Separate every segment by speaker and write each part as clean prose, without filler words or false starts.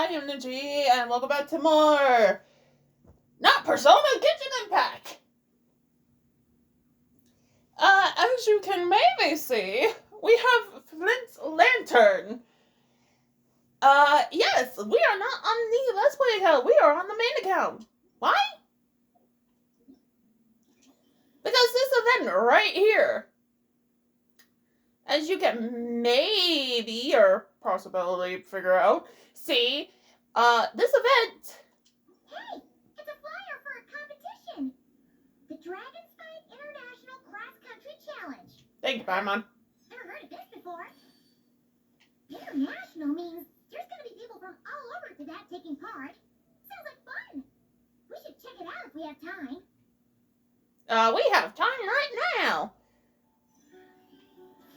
Speaker 1: I am Ninja, and welcome back to more not Persona Genshin Impact. As you can maybe see, we have Flint's Lantern. Yes, we are not on the Let's Play account, we are on the main account. Why? Because this event right here, as you can maybe or possibly figure out, see, this event.
Speaker 2: Hey, it's a flyer for a competition. The Dragonspine International Cross Country Challenge.
Speaker 1: Thank you, Paimon.
Speaker 2: Never heard of this before. International means there's going to be people from all over to that taking part. Sounds like fun. We should check it out if we have time.
Speaker 1: We have time right now.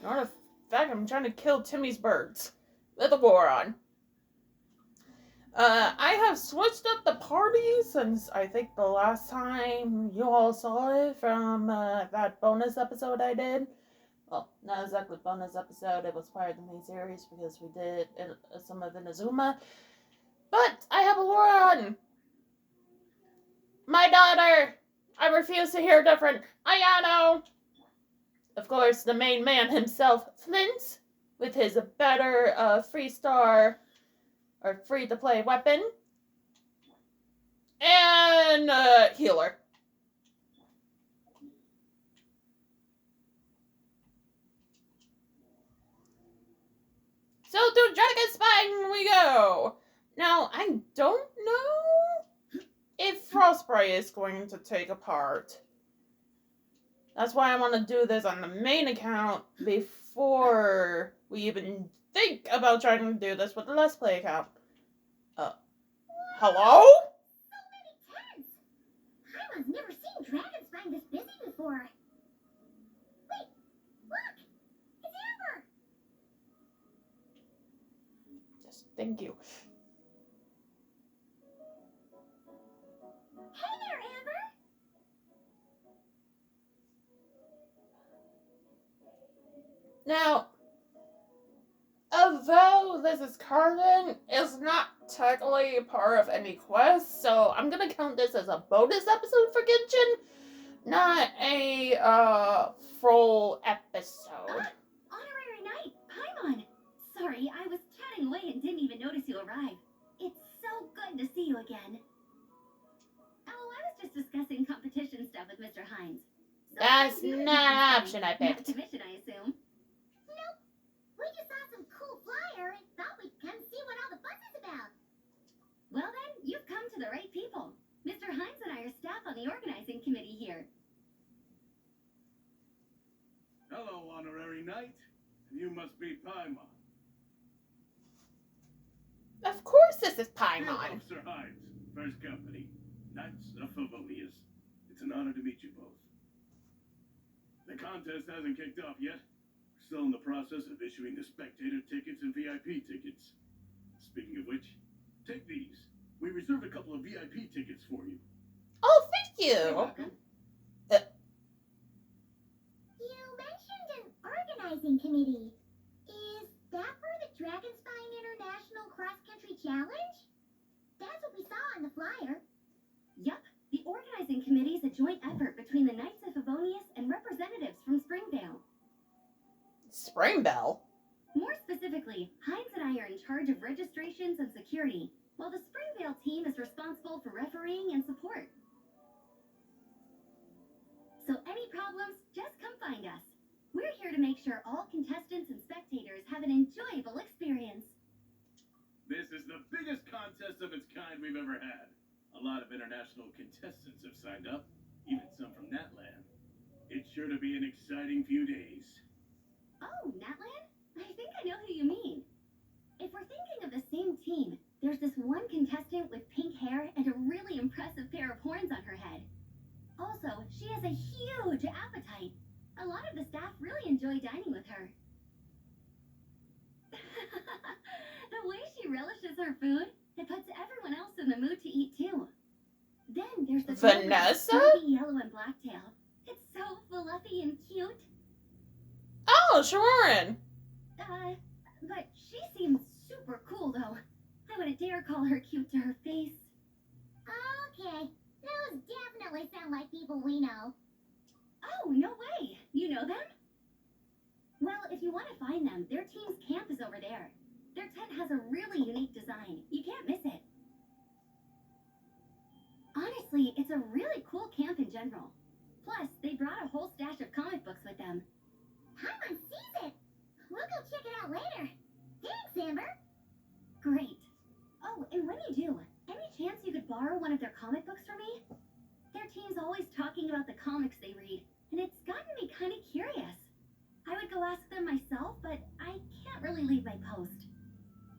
Speaker 1: Matter of fact, I'm trying to kill Timmy's birds with a war on. I have switched up the party since I think the last time you all saw it from that bonus episode I did. Well, not exactly bonus episode, it was part of the main series because we did some of Inazuma. But I have a war on. My daughter! I refuse to hear different. Ayano! Of course, the main man himself, Flint, with his better free-to-play weapon. And healer. So to Dragonspine we go! Now, I don't know if Frostbright is going to take a part. That's why I want to do this on the main account before we even think about trying to do this with the Let's Play account. Hello?
Speaker 2: So many tents. Paimon's never seen Dragonspine this busy before. Wait, look. It's Amber.
Speaker 1: Yes, thank you.
Speaker 2: Hey there, Amber.
Speaker 1: Now, although this is Carmen, it's not technically part of any quest, so I'm gonna count this as a bonus episode for Genshin, not a full episode.
Speaker 2: Honorary Knight, Paimon. Sorry, I was chatting away and didn't even notice you arrive. It's so good to see you again. Oh, I was just discussing competition stuff with Mr. Hines.
Speaker 1: That's not an option I picked.
Speaker 2: Not to mission, I assume. Nope. We just saw some cool flyer and thought we'd come see what all the fuss is about. Well then, you've come to the right people. Mr. Hines and I are staff on the organizing committee here.
Speaker 3: Hello, Honorary Knight. You must be Paimon.
Speaker 1: Of course this is
Speaker 3: Field
Speaker 1: Paimon.
Speaker 3: Officer Hines, First Company, Knights of Favonius. It's an honor to meet you both. The contest hasn't kicked off yet. We're still in the process of issuing the spectator tickets and VIP tickets. Speaking of which, take these. We reserved a couple of VIP tickets for you.
Speaker 1: Oh, thank you.
Speaker 2: welcome. You mentioned an organizing committee. Is that for the Dragonspine International Cross Country Challenge? That's what we saw on the flyer. Yup. The organizing committee is a joint effort between the Knights of Favonius and representatives from Springvale.
Speaker 1: Springbell.
Speaker 2: More specifically, Hines and I are in charge of registrations and security, while the Springvale team is responsible for refereeing and support. So any problems, just come find us. We're here to make sure all contestants and spectators have an enjoyable experience.
Speaker 3: This is the biggest contest of its kind we've ever had. A lot of international contestants have signed up, even some from Natland. It's sure to be an exciting few days.
Speaker 2: Oh, Natland? I think I know who you mean. If we're thinking of the same team, there's this one contestant with pink hair and a really impressive pair of horns on her head. Also, she has a huge appetite. A lot of the staff really enjoy dining with her. The way she relishes her food, it puts everyone else in the mood to eat too. Then there's the
Speaker 1: Vanessa?
Speaker 2: stripy yellow and black tail. It's so fluffy and cute.
Speaker 1: Oh, Sharon.
Speaker 2: But she seems super cool though. I wouldn't I dare call her cute to her face. Okay, those definitely sound like people we know. Oh, no way! You know them? Well, if you want to find them, their team's camp is over there. Their tent has a really unique design. You can't miss it. Honestly, it's a really cool camp in general. Plus, they brought a whole stash of comic books with them. Paimon sees it! We'll go check it out later. Thanks, Amber! Great. Oh, and when you do, any chance you could borrow one of their comic books from me? Their team's always talking about the comics they read, and it's gotten me kind of curious. I would go ask them myself, but I can't really leave my post.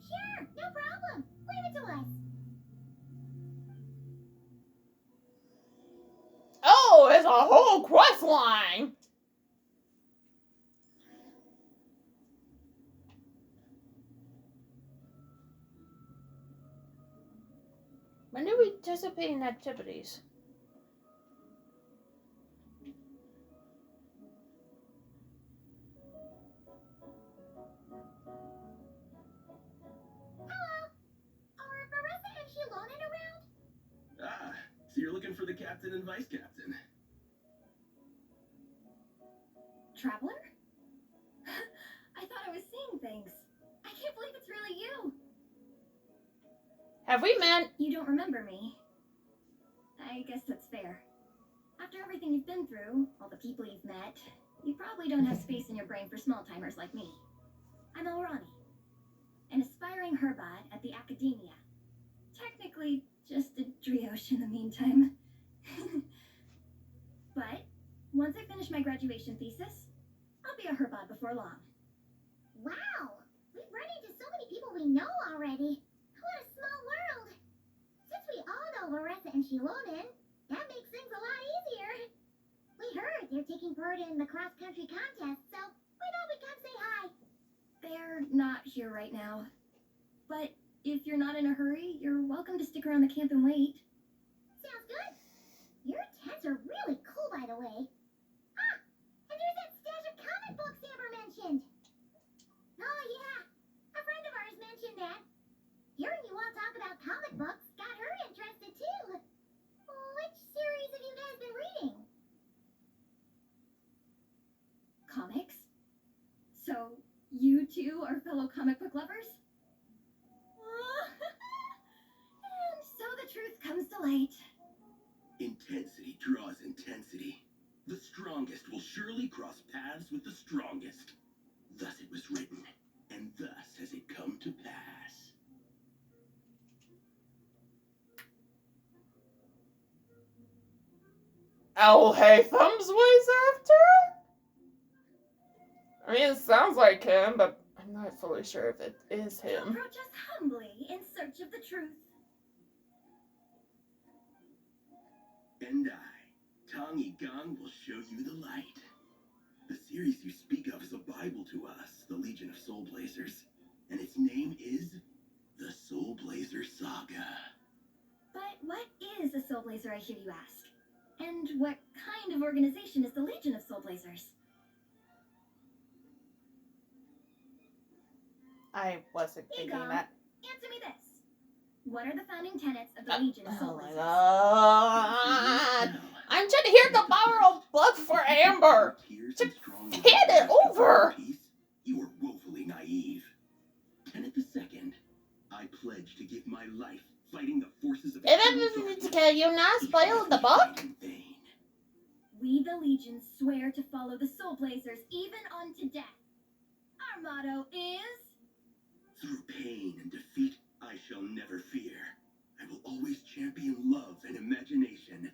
Speaker 2: Sure, no problem. Leave it to us.
Speaker 1: Oh, it's a whole quest line. When do we participate in activities?
Speaker 2: Hello. Are Marissa and Shilonen around?
Speaker 3: Ah, so you're looking for the captain and vice captain.
Speaker 2: Traveler? I thought I was seeing things. I can't believe it's really you.
Speaker 1: Have we met?
Speaker 2: You don't remember me. I guess that's fair. After everything you've been through, all the people you've met, you probably don't have space in your brain for small-timers like me. I'm Elrani, an aspiring herbot at the Academia. Technically, just a brioche in the meantime. But, once I finish my graduation thesis, I'll be a herbot before long. Wow! We've run into so many people we know already. What a small world! Since we all know Larissa and Shilonen, that makes things a lot easier. We heard they're taking part in the cross-country contest, so we thought we'd come say hi. They're not here right now. But if you're not in a hurry, you're welcome to stick around the camp and wait. Sounds good. Your tents are really cool, by the way. Ah! And there's that stash of comic books Amber mentioned. Oh, yeah. A friend of ours mentioned that. Hearing you all talk about comic books got her interested, too. Which series have you guys been reading? Comics? So, you two are fellow comic book lovers? And so the truth comes to light.
Speaker 3: Intensity draws intensity. The strongest will surely cross paths with the strongest. Thus it was written, and thus has it come to pass.
Speaker 1: Oh, hey, Thumbs ways after? I mean, it sounds like him, but I'm not fully sure if it is him.
Speaker 2: Approach us humbly in search of the truth.
Speaker 3: And I, Tong Gang, will show you the light. The series you speak of is a Bible to us, the Legion of Soul Blazers, and its name is the Soul Blazer Saga.
Speaker 2: But what is a Soul Blazer, I hear you ask? And what kind of organization is the Legion of Soul Blazers?
Speaker 1: I wasn't thinking
Speaker 2: Egon,
Speaker 1: that.
Speaker 2: answer me this. What are the founding tenets of the Legion of Soul
Speaker 1: Oh my
Speaker 2: Blazers?
Speaker 1: god. I'm trying to hear the power of blood for Amber.
Speaker 3: To
Speaker 1: hand it over.
Speaker 3: You are woefully naive. Tenet the second. I pledge to give my life fighting the forces of
Speaker 1: It doesn't can you not spoil the book?
Speaker 2: We, the Legion, swear to follow the Soul Blazers even unto death. Our motto is...
Speaker 3: Through pain and defeat, I shall never fear. I will always champion love and imagination.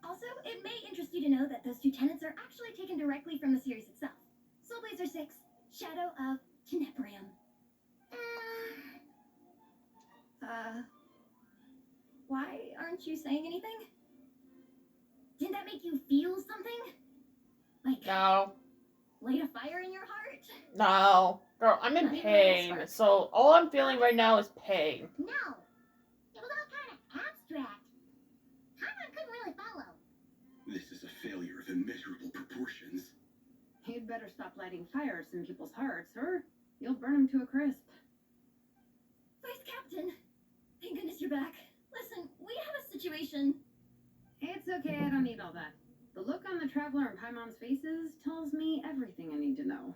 Speaker 2: Also, it may interest you to know that those two tenets are actually taken directly from the series itself. Soul Blazer 6, Shadow of Tenebrium. Why aren't you saying anything? Didn't that make you feel something? Like,
Speaker 1: No.
Speaker 2: light a fire in your heart?
Speaker 1: No. Girl, I'm in pain. So all I'm feeling right now is pain.
Speaker 2: No. It was all kind of abstract. Paimon couldn't really follow.
Speaker 3: This is a failure of immeasurable proportions.
Speaker 4: You'd better stop lighting fires in people's hearts, or you'll burn them to a crisp.
Speaker 2: Vice Captain, you're back. Listen, we have a situation.
Speaker 4: It's okay, I don't need all that. The look on the Traveler and Paimon's faces tells me everything I need to know.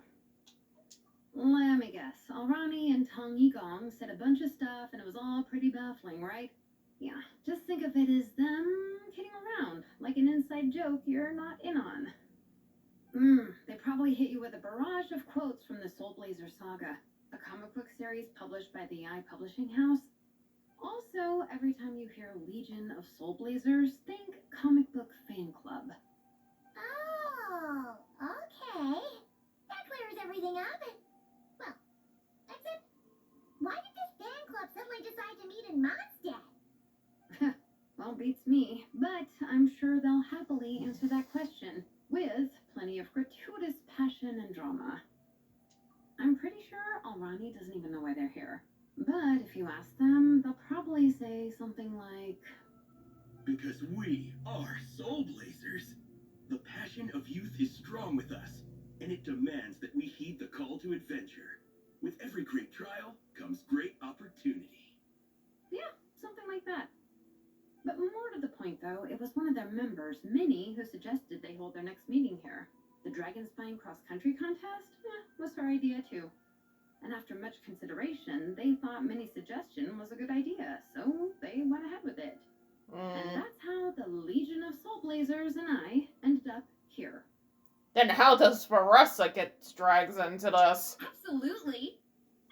Speaker 4: Let me guess. Alrani and Tong Yigong said a bunch of stuff and it was all pretty baffling, right? Yeah, just think of it as them kidding around, like an inside joke you're not in on. They probably hit you with a barrage of quotes from the Soul Blazer saga, a comic book series published by the Eye Publishing House. Also, every time you hear Legion of Soul Blazers, think comic book fan club.
Speaker 2: Oh, okay. That clears everything up. Well, except, why did this fan club suddenly decide to meet in Mondstadt?
Speaker 4: Well, beats me, but I'm sure they'll happily answer that question, with plenty of gratuitous passion and drama. I'm pretty sure Alrani doesn't even know why they're here. But if you ask them, they'll probably say something like,
Speaker 5: because we are Soul Blazers. The passion of youth is strong with us, and it demands that we heed the call to adventure. With every great trial comes great opportunity.
Speaker 4: yeah, something like that. But more to the point, though, it was one of their members, Minnie, who suggested they hold their next meeting here. The Dragon Spine cross-country contest was her idea, too. And after much consideration, they thought Minnie's suggestion was a good idea, so they went ahead with it. And that's how the Legion of Soul Blazers and I ended up here.
Speaker 1: Then how does Varessa get dragged into this?
Speaker 2: Absolutely.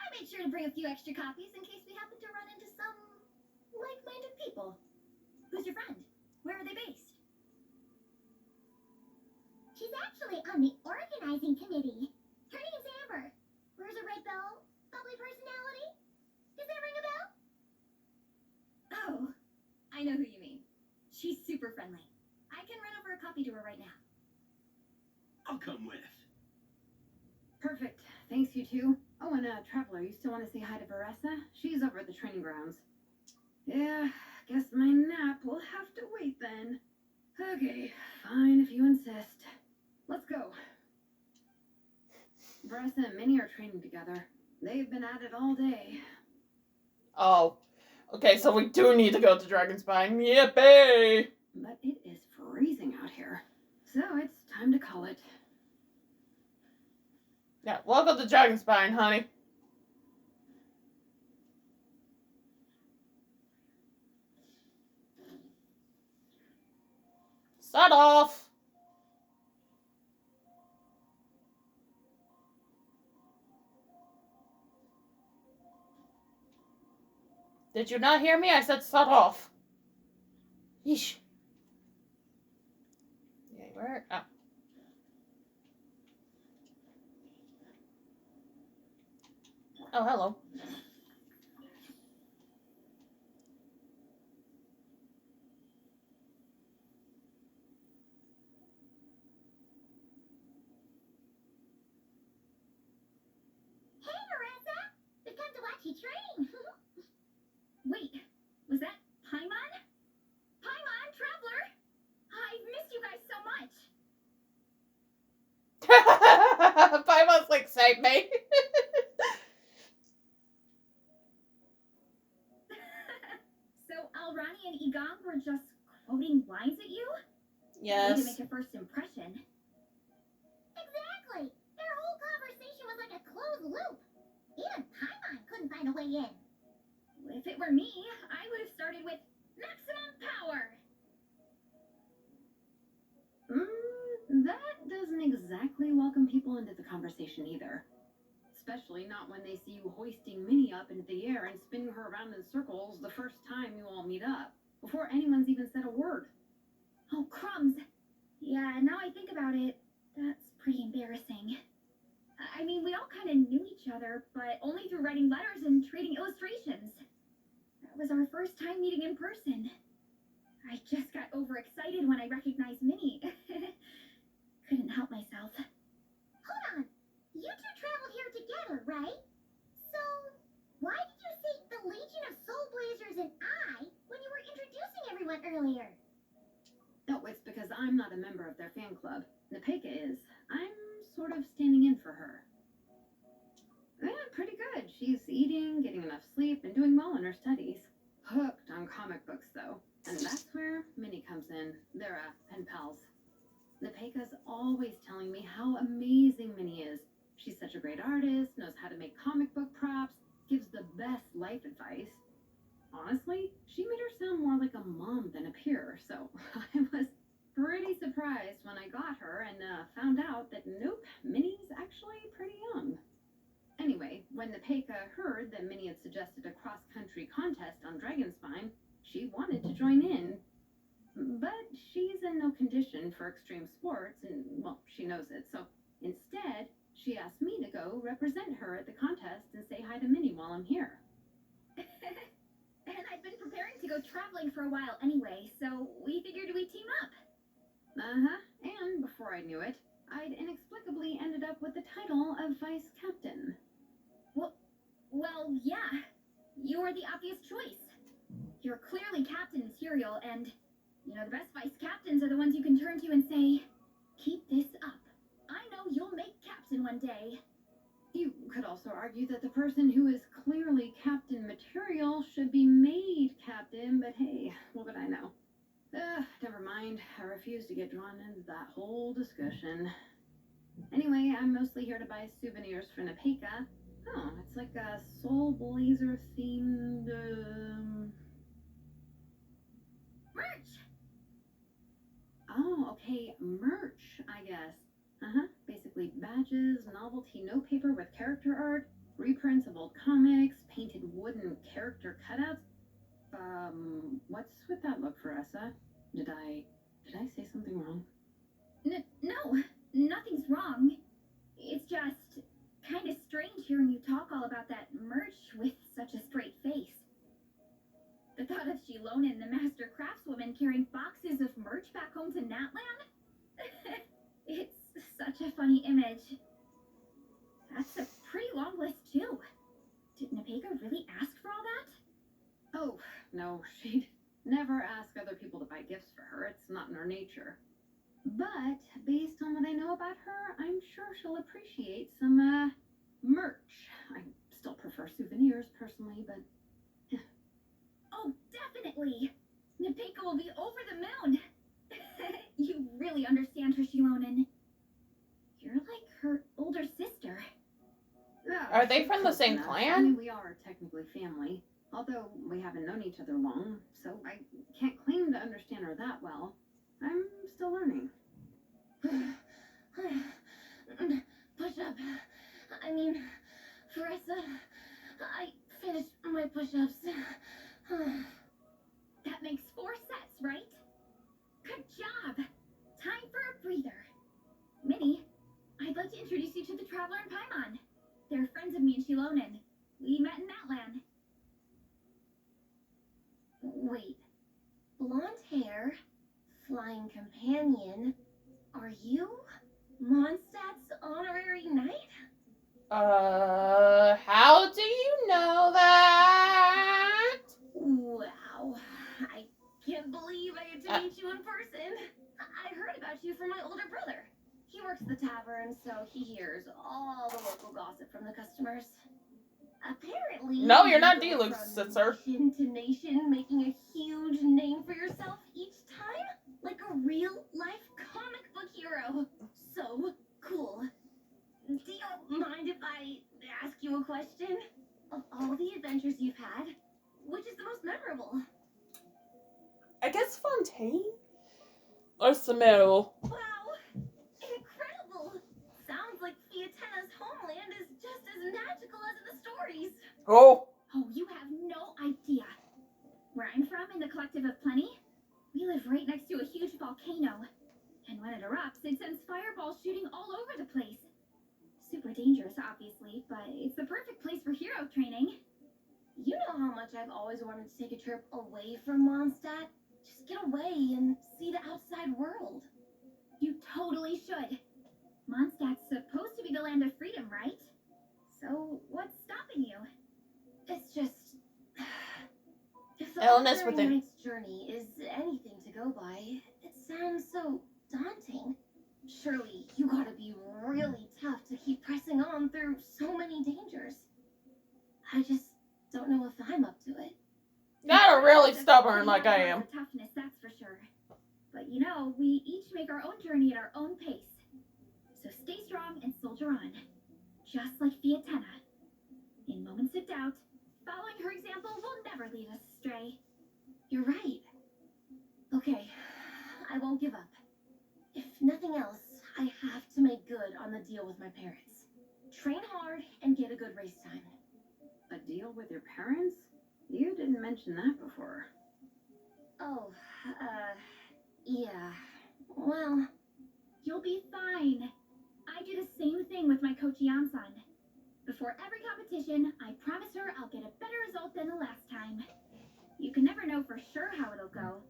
Speaker 2: I made sure to bring a few extra copies in case we happen to run into some like-minded people. Who's your friend? Where are they based? She's actually on the organizing committee. Her name's Amber. Wears a red belt. Bubbly personality. Does that ring a bell? Oh, I know who you mean. She's super friendly. I can run over a copy to her right now.
Speaker 5: I'll come with.
Speaker 4: Perfect. Thanks, you two. Oh, and Traveler, you still want to say hi to Varessa? She's over at the training grounds. Yeah, guess my nap will have to wait then. Okay, fine if you insist. Let's go. Varessa and Minnie are training together. They've been at it all day.
Speaker 1: Oh. Okay, so we do need to go to Dragonspine. Yippee!
Speaker 4: But it is freezing out here. So it's time to call it.
Speaker 1: Yeah, welcome to Dragonspine, honey. Start off! Did you not hear me? I said start off. Yeesh. Yeah, where? Oh. Oh, hello.
Speaker 2: Hey, Marissa! We've come to watch you train. Wait, was that Paimon? Paimon, Traveler! I've missed you guys so much.
Speaker 1: Paimon's like, save me.
Speaker 2: So Alrani and Igong were just quoting lines at you? Way to
Speaker 1: Yes.
Speaker 2: make a first impression. Exactly! Their whole conversation was like a closed loop. Even Paimon couldn't find a way in. If it were me, I would have started with maximum power.
Speaker 4: That doesn't exactly welcome people into the conversation either. Especially not when they see you hoisting Minnie up into the air and spinning her around in circles the first time you all meet up, before anyone's even said a word.
Speaker 2: Oh, crumbs. Yeah, now I think about it, that's pretty embarrassing. I mean, we all kind of knew each other, but only through writing letters and trading illustrations. That was our first time meeting in person. I just got overexcited when I recognized Minnie. Couldn't help myself. Hold on. You two traveled here together, right? So, why did you say the Legion of Soul Blazers and I when you were introducing everyone earlier?
Speaker 4: No, it's because I'm not a member of their fan club. Nepeka is. I'm sort of standing in for her. Yeah, pretty good. She's eating, getting enough sleep, and doing well in her studies. Hooked on on comic books, though. And that's where Minnie comes in. They're pen pals. Napeka's always telling me how amazing Minnie is. She's such a great artist, knows how to make comic book props, gives the best life advice. Honestly, she made her sound more like a mom than a peer, so I was pretty surprised when I got her and found out that nope, Minnie's actually pretty young. Anyway, when Napeka heard that Minnie had suggested a cross-country contest on Dragonspine, she wanted to join in. But she's in no condition for extreme sports, and, well, she knows it. So instead, she asked me to go represent her at the contest and say hi to Minnie while I'm here.
Speaker 2: And I've been preparing to go traveling for a while anyway, so we figured we'd team up.
Speaker 4: And before I knew it, I'd inexplicably ended up with the title of vice captain.
Speaker 2: Well, yeah. You were the obvious choice. You're clearly captain material, and, you know, the best vice captains are the ones you can turn to and say, keep this up. I know you'll make captain one day.
Speaker 4: You could also argue that the person who is clearly captain material should be made captain, but hey, what would I know? Never mind. I refuse to get drawn into that whole discussion. Anyway, I'm mostly here to buy souvenirs for Napeka. Oh, it's like a Soul Blazer themed,
Speaker 2: Merch!
Speaker 4: Oh, okay, merch, I guess. Basically badges, novelty note paper with character art, reprints of old comics, painted wooden character cutouts. What's with that look, Faressa? Did I say something wrong?
Speaker 2: No, nothing's wrong. It's just kind of strange hearing you talk all about that merch with such a straight face. The thought of Shilonen, the master craftswoman, carrying boxes of merch back home to Natland? It's such a funny image. That's a pretty long list, too. Did Napeka really ask for all that?
Speaker 4: Oh, no, she'd never ask other people to buy gifts for her. It's not in her nature. But based on what I know about her, I'm sure she'll appreciate some, merch. I still prefer souvenirs, personally, but...
Speaker 2: Oh, definitely! Napeka will be over the moon! You really understand her, Shilonen. You're like her older sister.
Speaker 1: Are they from the same
Speaker 4: I
Speaker 1: clan?
Speaker 4: mean, we are technically family, although we haven't known each other long, so I can't claim to understand her that well. I'm still learning.
Speaker 2: Push-up. I mean, Faressa, I finished my push-ups. That makes 4 sets, right? Good job. Time for a breather. Minnie, I'd like to introduce you to the Traveler and Paimon. They're friends of me and Shilonen. We met in Natland. Wait. Blonde hair, flying companion. Are you Mondstadt's honorary knight?
Speaker 1: How do you know that?
Speaker 2: Wow. I can't believe I get to meet you in person. I heard about you from my older brother. He works at the tavern, so he hears all the local gossip from the customers. Apparently,
Speaker 1: No, you're not
Speaker 2: you go
Speaker 1: Deluxe,
Speaker 2: from
Speaker 1: sir.
Speaker 2: nation to nation, making a huge name for yourself each time, like a real-life comic book hero. So cool. Do you mind if I ask you a question? Of all the adventures you've had, which is the most memorable?
Speaker 1: I guess Fontaine? Or Samero?
Speaker 2: Wow! Incredible! Sounds like Fiatena's homeland is just as magical as in the stories.
Speaker 1: Oh.
Speaker 2: Oh, you have no idea. Where I'm from, in the Collective of Plenty, we live right next to a huge volcano. And when it erupts, it sends fireballs shooting all over the place. Super dangerous, obviously, but it's the perfect place for hero training. You know how much I've always wanted to take a trip away from Mondstadt? Just get away and see the outside world. You totally should. Mondstadt's supposed to be the land of freedom, right? So, what's stopping you? It's just... If the
Speaker 1: Illness
Speaker 2: ordinary
Speaker 1: within.
Speaker 2: knight's journey is anything to go by, it sounds so daunting. Surely, you gotta be really tough to keep pressing on through so many dangers. I just don't know if I'm up to it.
Speaker 1: Not really
Speaker 2: That's
Speaker 1: stubborn
Speaker 2: pretty
Speaker 1: like I
Speaker 2: high
Speaker 1: am.
Speaker 2: level toughness, that's for sure. But you know, we each make our own journey at our own pace. So stay strong and soldier on. Just like Fiatenna. In moments of doubt, following her example will never lead us astray.
Speaker 6: You're right. Okay, I won't give up. If nothing else, I have to make good on the deal with my parents. Train hard and get a good race time.
Speaker 4: A deal with your parents? You didn't mention that before.
Speaker 6: Oh, yeah. Well,
Speaker 2: You'll be fine. I do the same thing with my coach Yan-san. Before every competition, I promise her I'll get a better result than the last time. You can never know for sure how it'll go,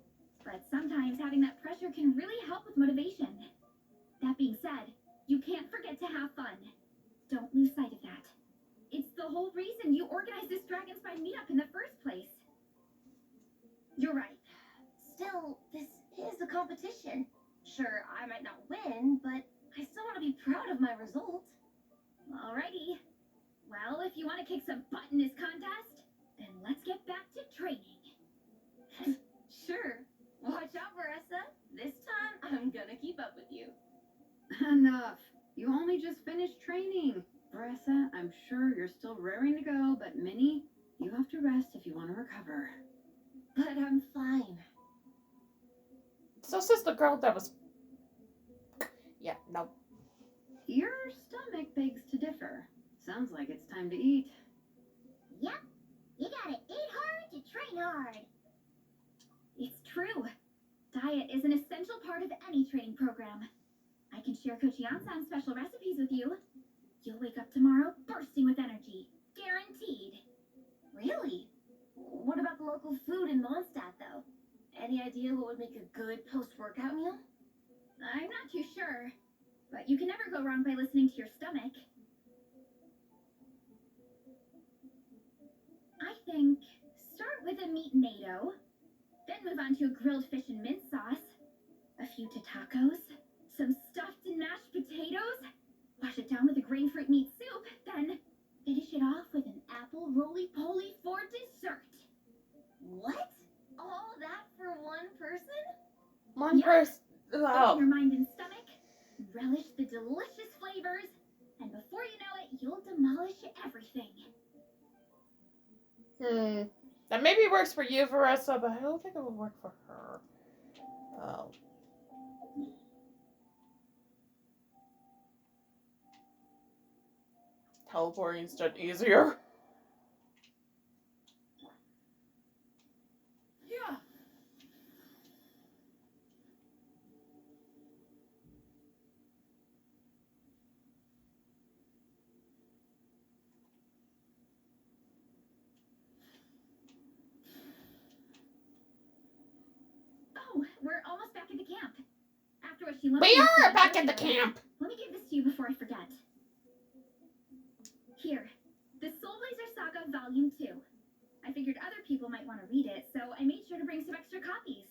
Speaker 2: but sometimes having that pressure can really help with motivation. That being said, you can't forget to have fun. Don't lose sight of that. It's the whole reason you organized this Dragon Spine meetup in the first place.
Speaker 6: you're right. Still, this is a competition. Sure, I might not win, but I still want to be proud of my result.
Speaker 2: Alrighty. Well, if you want to kick some butt in this contest, then let's get back to training.
Speaker 6: Sure. Watch out, Marissa. This time, I'm gonna keep up with you.
Speaker 4: Enough. You only just finished training. Marissa, I'm sure you're still raring to go, but Minnie, you have to rest if you want to recover.
Speaker 6: But I'm fine.
Speaker 1: So says the girl that was. Yeah, no.
Speaker 4: Your stomach begs to differ. Sounds like it's time to eat.
Speaker 2: Yep, you gotta eat hard to train hard. It's true. Diet is an essential part of any training program. I can share Coach Yan-san's special recipes with you. You'll wake up tomorrow bursting with energy. Guaranteed.
Speaker 6: Really? What about the local food in Mondstadt, though? Any idea what would make a good post-workout meal?
Speaker 2: I'm not too sure, but you can never go wrong by listening to your stomach. I think start with a meat natto, then move on to a grilled fish and mint sauce, a few tacos, some stuffed and mashed potatoes, wash it down with a grain fruit meat soup, then finish it off with an apple roly-poly for dessert.
Speaker 6: What? All that for one person?
Speaker 1: One
Speaker 2: Yeah.
Speaker 1: person.
Speaker 2: Open
Speaker 1: Oh.
Speaker 2: your mind and stomach, relish the delicious flavors, and before you know it, you'll demolish everything.
Speaker 1: That maybe works for you, Vanessa, but I don't think it would work for her. Oh. Teleporting's just easier.
Speaker 6: Yeah.
Speaker 2: Oh, we're almost back at the camp. After what she looked
Speaker 1: We
Speaker 2: like
Speaker 1: are back at
Speaker 2: earlier,
Speaker 1: the camp.
Speaker 2: Let me give this to you before I forget. Here, the Soul Blazer Saga Volume 2. I figured other people might want to read it, so I made sure to bring some extra copies.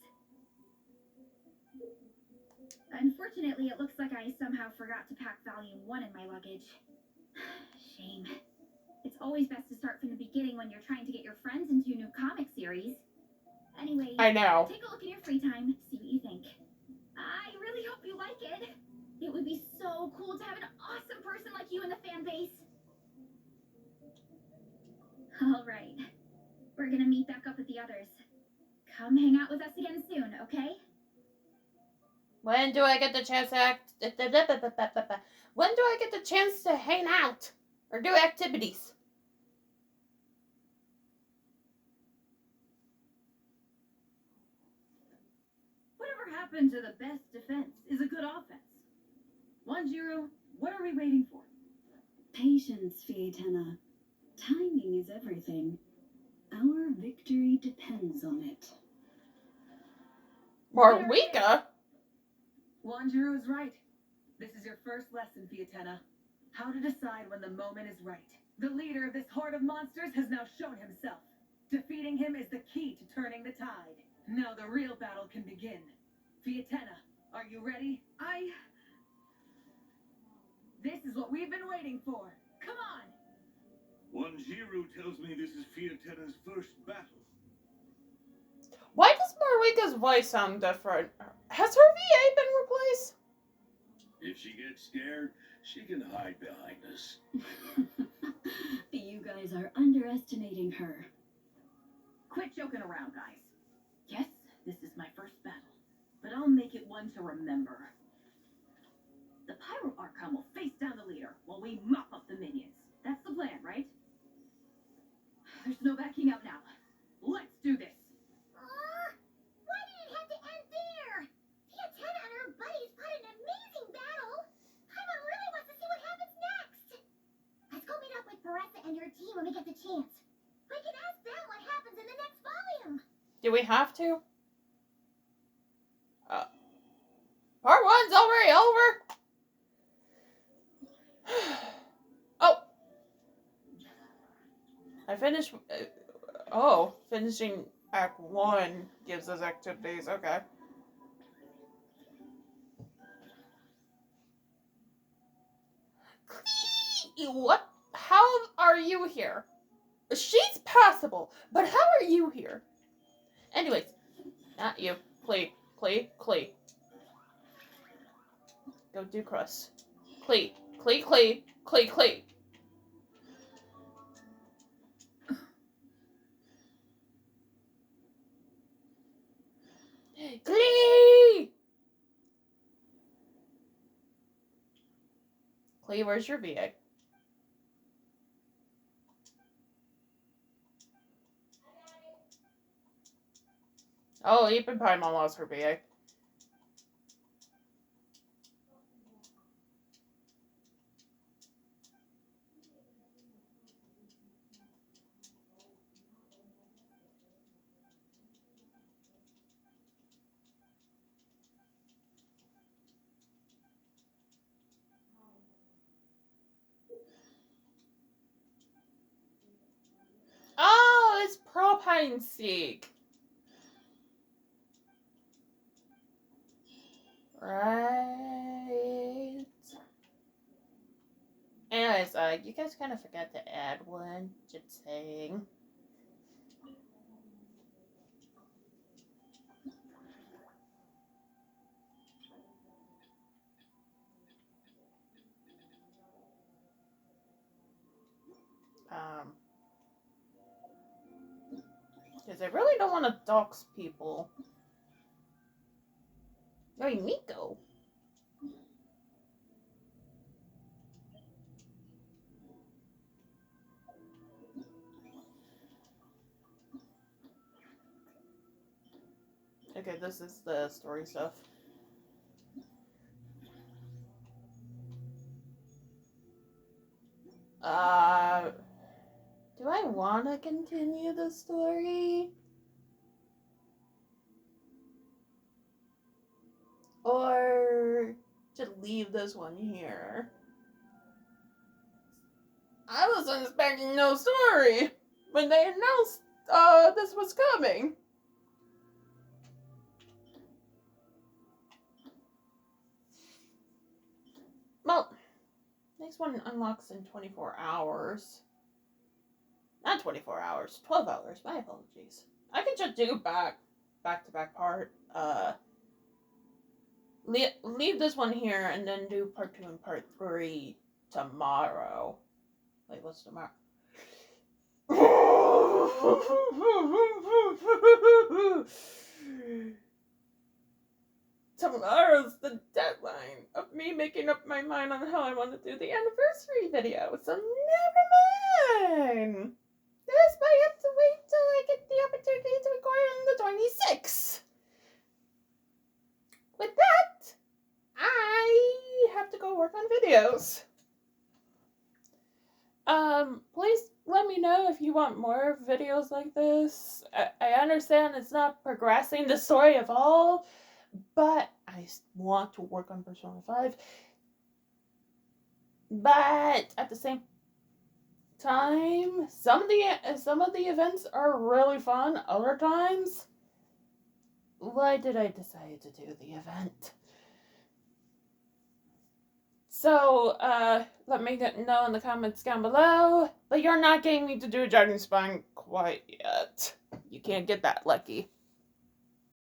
Speaker 2: Unfortunately, it looks like I somehow forgot to pack Volume 1 in my luggage. Shame. It's always best to start from the beginning when you're trying to get your friends into a new comic series. Anyway,
Speaker 1: I know.
Speaker 2: take a look in your free time, see what you think. I really hope you like it. It would be so cool to have an awesome person like you in the fan base. All right. We're gonna meet back up with the others. Come hang out with us again soon, okay?
Speaker 1: When do I get the chance to act? When do I get the chance to hang out or do activities?
Speaker 7: Whatever happened to the best defense is a good offense? 1-0, what are we waiting for?
Speaker 8: Patience, Fiatenna. Timing is everything. Our victory depends on it.
Speaker 1: Marwika?
Speaker 7: 1-0 is right. This is your first lesson, Fiatenna. How to decide when the moment is right. The leader of this horde of monsters has now shown himself. Defeating him is the key to turning the tide. Now the real battle can begin. Fiatenna, are you ready? This is what we've been waiting for. Come on!
Speaker 3: 1-0 tells me this is Fiatenna's first battle.
Speaker 1: Why does Marika's voice sound different? Has her VA been replaced?
Speaker 3: If she gets scared, she can hide behind us.
Speaker 8: You guys are underestimating her.
Speaker 7: Quit joking around, guys. Yes, this is my first battle, but I'll make it one to remember. The Pyro Archon will face down the leader while we mop up the minions. That's the plan, right? There's no backing out now. Let's do this.
Speaker 2: Why did it have to end there? Fiatena and her buddies fought an amazing battle. Paimon really wants to see what happens next. Let's go meet up with Baressa and her team when we get the chance. We can ask them what happens in the next volume.
Speaker 1: Do we have to? Part 1's already over. Oh. I finished. Finishing Act 1 gives us activities. Okay. What? How are you here? She's passable, but how are you here? Anyways, not you. Clee. Go do Crust. Clee. Clee. Clee, where's your VA? Oh, even Paimon lost her VA. Oh, it's Propine Seek. Right. Anyways, you guys kind of forgot to add one. Just saying. Because I really don't want to dox people. Hey, Nico. Okay, this is the story stuff. Do I want to continue the story? Or to leave this one here? I wasn't expecting no story when they announced this was coming. Well, next one unlocks in 24 hours. Not 24 hours, 12 hours. My apologies. I can just do back-to-back part. Leave this one here and then do part 2 and part 3 tomorrow. Wait, what's tomorrow? Tomorrow's the deadline of me making up my mind on how I want to do the anniversary video, so never mind. This might have to wait till I get the opportunity to record on the 26th. With that, I have to go work on videos. Please let me know if you want more videos like this. I understand it's not progressing the story at all, but I want to work on Persona 5. But at the same time, some of the events are really fun. Other times, why did I decide to do the event? So, let me know in the comments down below. But you're not getting me to do a Dragon Spine quite yet. You can't get that lucky.